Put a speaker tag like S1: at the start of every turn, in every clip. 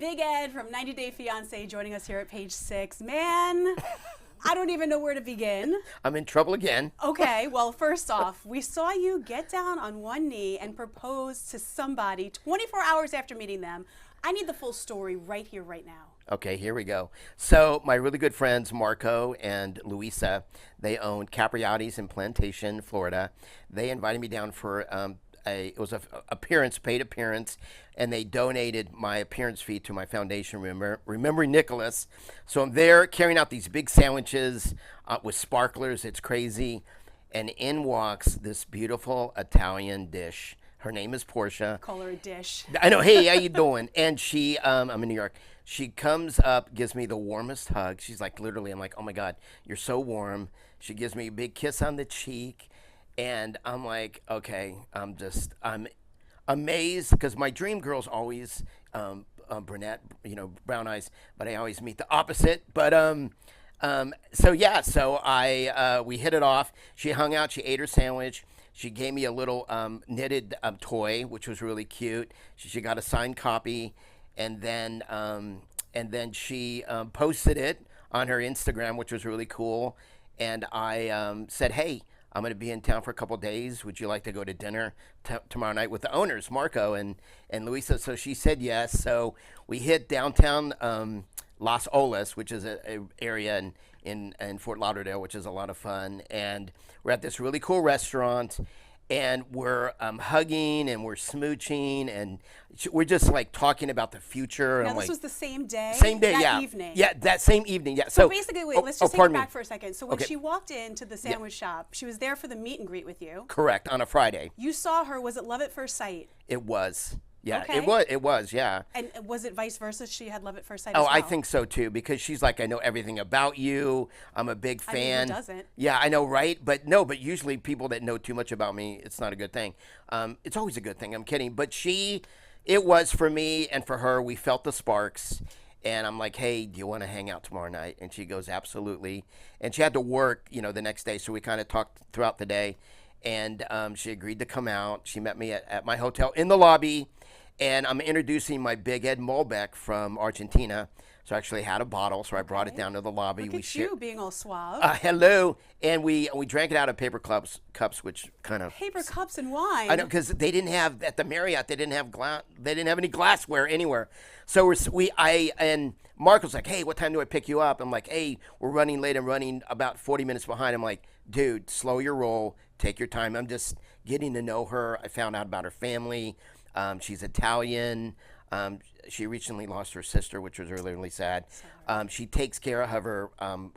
S1: Big Ed from 90 Day Fiancé joining us here at page 6. Man, I don't even know where to begin.
S2: I'm in trouble again.
S1: Okay, well, first off, we saw you get down on one knee and propose to somebody 24 hours after meeting them. I need the full story right here, right now.
S2: Okay, here we go. So my really good friends, Marco and Luisa, they owned Capriati's in Plantation, Florida. They invited me down for it was a paid appearance, and they donated my appearance fee to my foundation, Remembering Nicholas. So I'm there carrying out these big sandwiches with sparklers. It's crazy. And in walks this beautiful Italian dish. Her name is Porscha.
S1: Call her a dish.
S2: I know. Hey, how you doing? And she, I'm in New York. She comes up, gives me the warmest hug. She's like, literally, I'm like, oh my God, you're so warm. She gives me a big kiss on the cheek. And I'm like, okay, I'm amazed, because my dream girl's always brunette, brown eyes, but I always meet the opposite. But we hit it off. She hung out. She ate her sandwich. She gave me a little knitted toy, which was really cute. She got a signed copy, and then she posted it on her Instagram, which was really cool. And I said, hey, I'm going to be in town for a couple of days. Would you like to go to dinner tomorrow night with the owners, Marco and Luisa? So she said yes. So we hit downtown Las Olas, which is an area in Fort Lauderdale, which is a lot of fun. And we're at this really cool restaurant, and we're hugging and we're smooching, and we're just like talking about the future.
S1: Now, this was the same day?
S2: Same day,
S1: that evening?
S2: Yeah, that same evening, yeah.
S1: So basically, wait, let's just take it back for a second. So when
S2: Okay.
S1: she walked into the sandwich shop, she was there for the meet and greet with you.
S2: Correct, on a Friday.
S1: You saw her. Was it love at first sight?
S2: It was. Yeah,
S1: Okay.
S2: it was, yeah.
S1: And was it vice versa? She had love at first sight
S2: Oh,
S1: as well?
S2: I think so too, because she's like, I know everything about you. I'm a big
S1: I mean,
S2: fan.
S1: who doesn't?
S2: Yeah, I know, right? But usually people that know too much about me, it's not a good thing. It's always a good thing. I'm kidding. But it was for me and for her. We felt the sparks. And I'm like, hey, do you want to hang out tomorrow night? And she goes, absolutely. And she had to work, the next day. So we kind of talked throughout the day. And she agreed to come out. She met me at my hotel in the lobby. And I'm introducing my Big Ed Malbec from Argentina. So I actually had a bottle, so I brought it down to the lobby.
S1: Look at you being all suave.
S2: Hello. And we drank it out of paper cups, which kind of...
S1: Paper cups and wine.
S2: I know, because they didn't have, at the Marriott, they didn't have any glassware anywhere. So and Mark was like, hey, what time do I pick you up? I'm like, hey, we're running late. I'm running about 40 minutes behind. I'm like, dude, slow your roll. Take your time. I'm just getting to know her. I found out about her family. She's Italian. She recently lost her sister, which was really, really sad. She takes care of her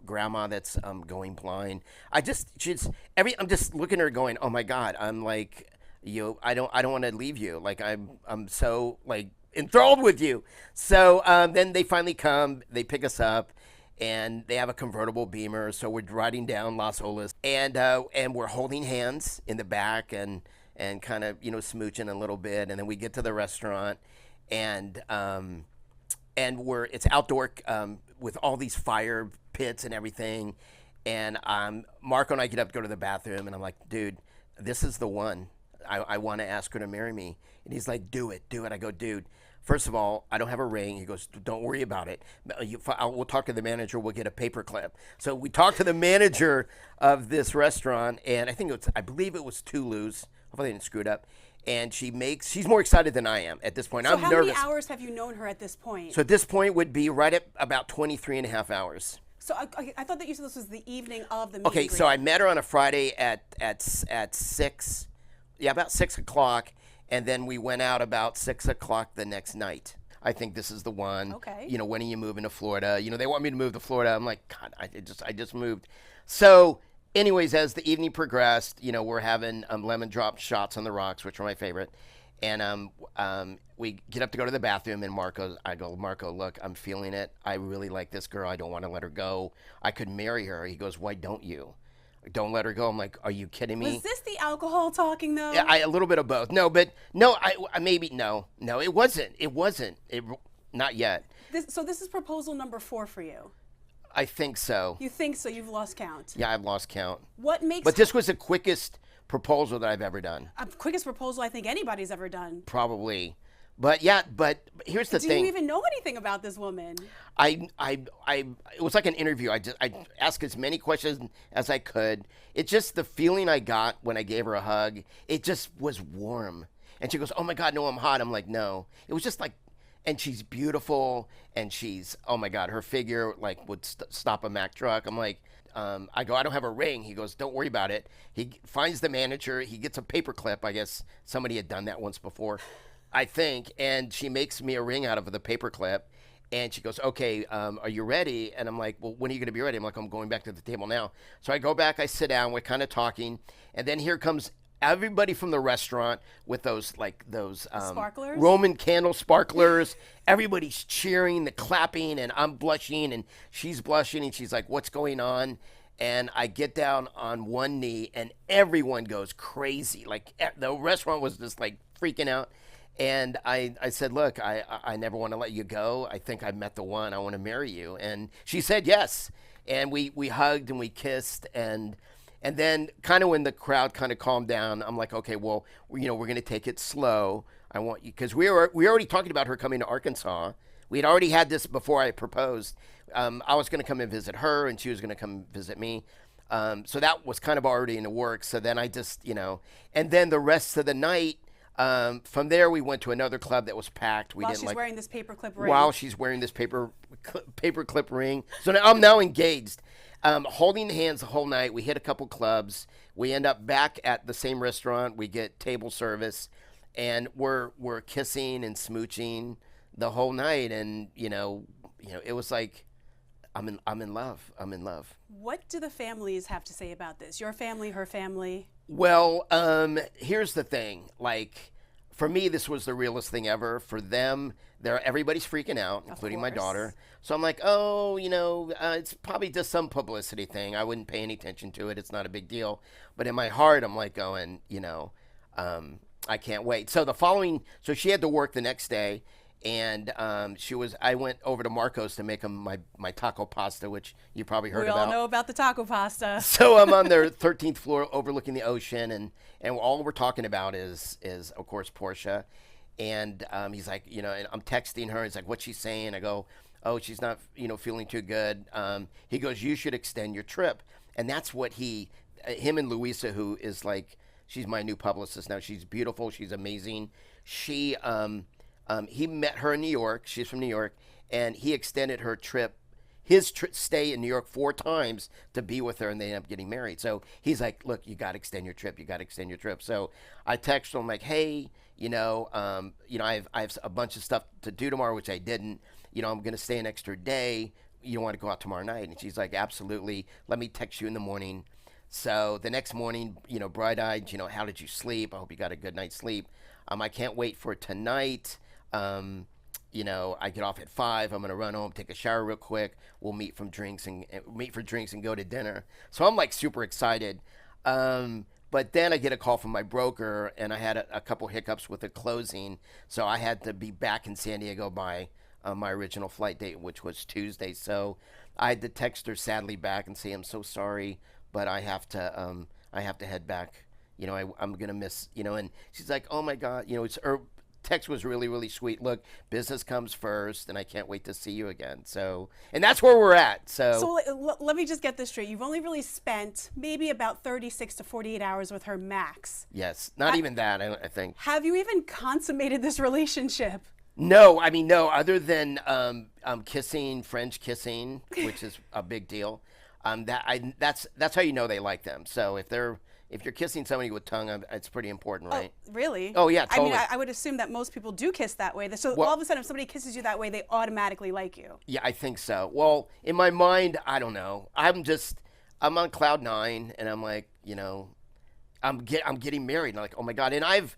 S2: grandma that's going blind. I'm just looking at her going, oh my God, I'm like, I don't want to leave you. Like I'm so like enthralled with you. So then they finally come, they pick us up, and they have a convertible Beamer. So we're riding down Las Olas, and we're holding hands in the back and kind of, smooching a little bit. And then we get to the restaurant, and it's outdoor with all these fire pits and everything. And Marco and I get up to go to the bathroom, and I'm like, dude, this is the one. I want to ask her to marry me. And he's like, do it. I go, dude, first of all, I don't have a ring. He goes, don't worry about it. We'll talk to the manager. We'll get a paper clip. So we talked to the manager of this restaurant, and I believe it was Toulouse. Hopefully I didn't screw it up. And she's more excited than I am at this point.
S1: So
S2: I'm nervous.
S1: How many hours have you known her at this point?
S2: So at this point would be right at about 23 and a half hours.
S1: So I thought that you said this was the evening of the meet
S2: Okay,
S1: and greet.
S2: so I met her on a Friday at 6, about 6 o'clock, and then we went out about 6 o'clock the next night. I think this is the one.
S1: Okay.
S2: When are you moving to Florida? They want me to move to Florida. I'm like, God, I just moved. So anyways, as the evening progressed, we're having lemon drop shots on the rocks, which are my favorite. And we get up to go to the bathroom, and I go, Marco, look, I'm feeling it. I really like this girl. I don't want to let her go. I could marry her. He goes, why don't you? Don't let her go. I'm like, are you kidding me?
S1: Was this the alcohol talking, though?
S2: Yeah, a little bit of both. No, maybe no, it wasn't. Not yet.
S1: So this is proposal number 4 for you.
S2: I think so.
S1: You think so? You've lost count.
S2: Yeah, I've lost count.
S1: But
S2: this was the quickest proposal that I've ever done.
S1: Quickest proposal I think anybody's ever done.
S2: Probably. But yeah, but here's the
S1: Do
S2: thing.
S1: you even know anything about this woman?
S2: It was like an interview. I asked as many questions as I could. It just, the feeling I got when I gave her a hug, it just was warm. And she goes, "Oh my God, no, I'm hot." I'm like, "No." It was just like, and she's beautiful, and she's, oh my God, her figure like would stop a Mack truck. I'm like, I go, "I don't have a ring." He goes, "Don't worry about it." He finds the manager. He gets a paper clip. I guess somebody had done that once before, I think. And she makes me a ring out of the paper clip. And she goes, "Okay, are you ready?" And I'm like, "Well, when are you going to be ready?" I'm like, "I'm going back to the table now." So I go back, I sit down, we're kind of talking. And then here comes everybody from the restaurant with those
S1: Sparklers?
S2: Roman candle sparklers. Everybody's cheering, the clapping, and I'm blushing, and she's blushing, and she's like, "What's going on?" And I get down on one knee, and everyone goes crazy. Like the restaurant was just like freaking out. And I said, "Look, I never want to let you go. I think I met the one. I want to marry you." And she said yes. And we hugged and we kissed. And then kind of when the crowd kind of calmed down, I'm like, "Okay, well, we're going to take it slow. I want you," because we were already talking about her coming to Arkansas. We had already had this before I proposed. I was going to come and visit her, and she was going to come visit me. So that was kind of already in the works. So then I just, and then the rest of the night, from there we went to another club that was packed.
S1: While she's wearing this paperclip ring.
S2: While she's wearing this paperclip ring. So now I'm now engaged. Holding hands the whole night. We hit a couple clubs. We end up back at the same restaurant. We get table service, and we're kissing and smooching the whole night. And it was like, I'm in love. I'm in love.
S1: What do the families have to say about this? Your family, her family?
S2: Well, here's the thing. Like, for me, this was the realest thing ever. For them, everybody's freaking out, including my daughter. So I'm like, oh, it's probably just some publicity thing. I wouldn't pay any attention to it. It's not a big deal. But in my heart, I'm like going, I can't wait. So so she had to work the next day. And I went over to Marco's to make them my taco pasta, which you probably heard about.
S1: We all know about the taco pasta.
S2: So I'm on their 13th floor overlooking the ocean, and all we're talking about is of course Porscha. And he's like, and I'm texting her. He's like, "What's she saying?" I go, "Oh, she's not, feeling too good." He goes, "You should extend your trip." And that's what him and Louisa, who is like, she's my new publicist now. She's beautiful. She's amazing. He met her in New York. She's from New York, and he extended his stay in New York 4 times to be with her, and they ended up getting married. So he's like, "Look, you got to extend your trip. You got to extend your trip." So I text him like, "Hey, I have a bunch of stuff to do tomorrow, which I didn't. I'm going to stay an extra day. You want to go out tomorrow night?" And she's like, "Absolutely. Let me text you in the morning." So the next morning, bright-eyed, "How did you sleep? I hope you got a good night's sleep. I can't wait for tonight. I get off at 5. I'm gonna run home, take a shower real quick. We'll meet for drinks and go to dinner." So I'm like super excited. But then I get a call from my broker, and I had a couple hiccups with the closing, so I had to be back in San Diego by my original flight date, which was Tuesday. So I had to text her sadly back and say, "I'm so sorry, but I have to head back. I'm gonna miss." And she's like, "Oh my God," her text was really, really sweet. "Look, business comes first, and I can't wait to see you again." So, and that's where we're at. So
S1: let me just get this straight. You've only really spent maybe about 36 to 48 hours with her max.
S2: Yes, not even that, I think.
S1: Have you even consummated this relationship?
S2: No, no. Other than kissing, French kissing, which is a big deal. That's how you know they like them. So if you're kissing somebody with tongue, it's pretty important, right?
S1: Oh, really?
S2: Oh, yeah, totally.
S1: I mean, I would assume that most people do kiss that way. So all of a sudden, if somebody kisses you that way, they automatically like you.
S2: Yeah, I think so. Well, in my mind, I don't know. I'm on cloud 9, and I'm like, I'm getting married. And I'm like, oh my God. And I've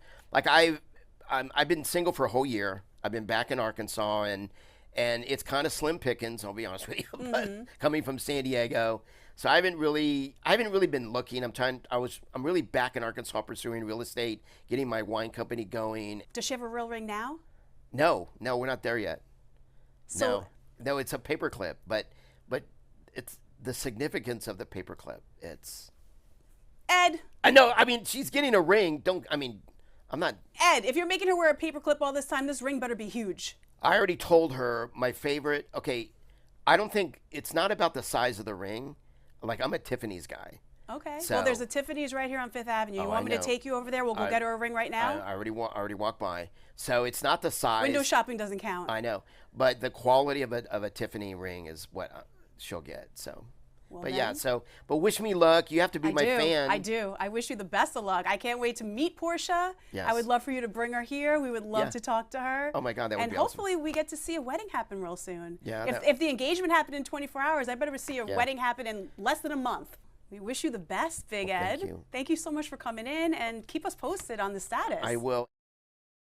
S2: been single for a whole year. I've been back in Arkansas, and it's kind of slim pickings, I'll be honest with you. But coming from San Diego. So I haven't really been looking. I'm really back in Arkansas pursuing real estate, getting my wine company going.
S1: Does she have a real ring now?
S2: No, we're not there yet. No, it's a paperclip, but it's the significance of the paperclip. It's
S1: Ed.
S2: I know. I mean, she's getting a ring. I'm not.
S1: Ed, if you're making her wear a paperclip all this time, this ring better be huge.
S2: I already told her my favorite. Okay, I don't think it's not about the size of the ring. Like, I'm a Tiffany's guy.
S1: Okay.
S2: So,
S1: well, there's a Tiffany's right here on Fifth Avenue. You want me to take you over there? We'll go get her a ring right now.
S2: I already walked by. So it's not the size.
S1: Window shopping doesn't count.
S2: I know, but the quality of a Tiffany ring is what she'll get. So.
S1: Well,
S2: but
S1: then,
S2: yeah, but wish me luck. You have to be my fan.
S1: I do. I wish you the best of luck. I can't wait to meet Porscha.
S2: Yes.
S1: I would love for you to bring her here. We would love to talk to her.
S2: Oh my God, that would
S1: and
S2: be
S1: hopefully
S2: awesome.
S1: we get to see a wedding happen real soon.
S2: Yeah.
S1: If the engagement happened in 24 hours, I better see a wedding happen in less than a month. We wish you the best, Big Ed.
S2: Thank you.
S1: Thank you so much for coming in, and keep us posted on the status.
S2: I will.